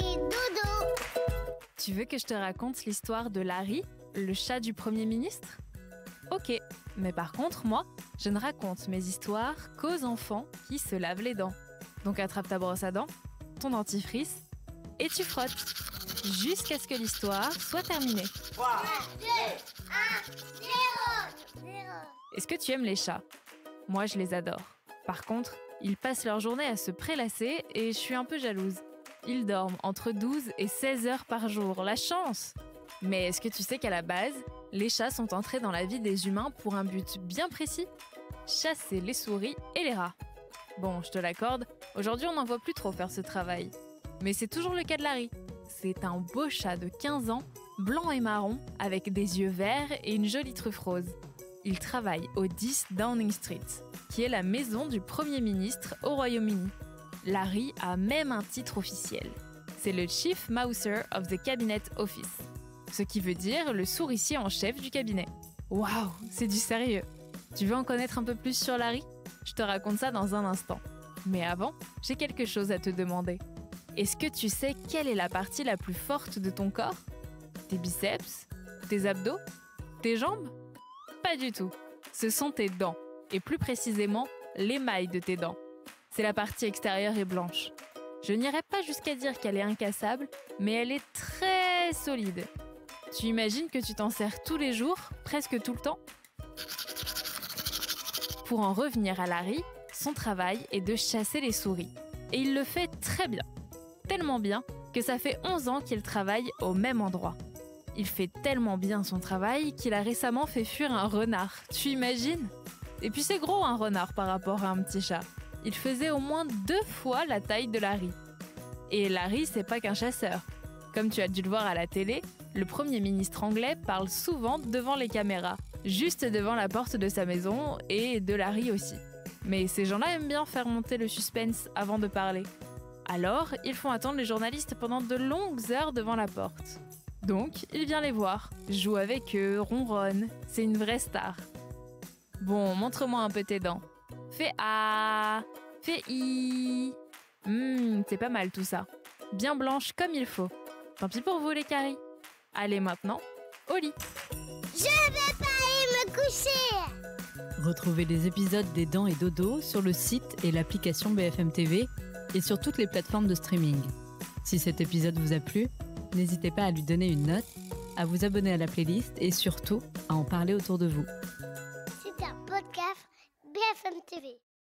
Et dodo. Tu veux que je te raconte l'histoire de Larry, le chat du Premier ministre ? Ok, mais par contre, moi, je ne raconte mes histoires qu'aux enfants qui se lavent les dents. Donc attrape ta brosse à dents, ton dentifrice, et tu frottes, jusqu'à ce que l'histoire soit terminée. 3, 2, 1, 0. Est-ce que tu aimes les chats ? Moi, je les adore. Par contre, ils passent leur journée à se prélasser et je suis un peu jalouse. Ils dorment entre 12 et 16 heures par jour, la chance ! Mais est-ce que tu sais qu'à la base, les chats sont entrés dans la vie des humains pour un but bien précis ? Chasser les souris et les rats. Bon, je te l'accorde, aujourd'hui on n'en voit plus trop faire ce travail. Mais c'est toujours le cas de Larry. C'est un beau chat de 15 ans, blanc et marron, avec des yeux verts et une jolie truffe rose. Il travaille au 10 Downing Street, qui est la maison du Premier ministre au Royaume-Uni. Larry a même un titre officiel. C'est le Chief Mouser of the Cabinet Office, ce qui veut dire le souricier en chef du cabinet. Waouh, c'est du sérieux. Tu veux en connaître un peu plus sur Larry ? Je te raconte ça dans un instant. Mais avant, j'ai quelque chose à te demander. Est-ce que tu sais quelle est la partie la plus forte de ton corps ? Tes biceps ? Tes abdos ? Tes jambes ? Pas du tout. Ce sont tes dents, et plus précisément, l'émail de tes dents. C'est la partie extérieure et blanche. Je n'irai pas jusqu'à dire qu'elle est incassable, mais elle est très solide. Tu imagines que tu t'en sers tous les jours, presque tout le temps ? Pour en revenir à Larry, son travail est de chasser les souris. Et il le fait très bien. Tellement bien que ça fait 11 ans qu'il travaille au même endroit. Il fait tellement bien son travail qu'il a récemment fait fuir un renard. Tu imagines ? Et puis c'est gros un renard par rapport à un petit chat. Il faisait au moins 2 fois la taille de Larry. Et Larry, c'est pas qu'un chasseur. Comme tu as dû le voir à la télé, le Premier ministre anglais parle souvent devant les caméras, juste devant la porte de sa maison et de Larry aussi. Mais ces gens-là aiment bien faire monter le suspense avant de parler. Alors, ils font attendre les journalistes pendant de longues heures devant la porte. Donc, il vient les voir, joue avec eux, ronronne, c'est une vraie star. Bon, montre-moi un peu tes dents. Fais A, fais I. C'est pas mal tout ça. Bien blanche comme il faut. Tant pis pour vous les caries. Allez maintenant, au lit. Je vais pas aller me coucher. Retrouvez les épisodes des Dents et Dodo sur le site et l'application BFM TV et sur toutes les plateformes de streaming. Si cet épisode vous a plu, n'hésitez pas à lui donner une note, à vous abonner à la playlist et surtout à en parler autour de vous. C'est un podcast BFM TV.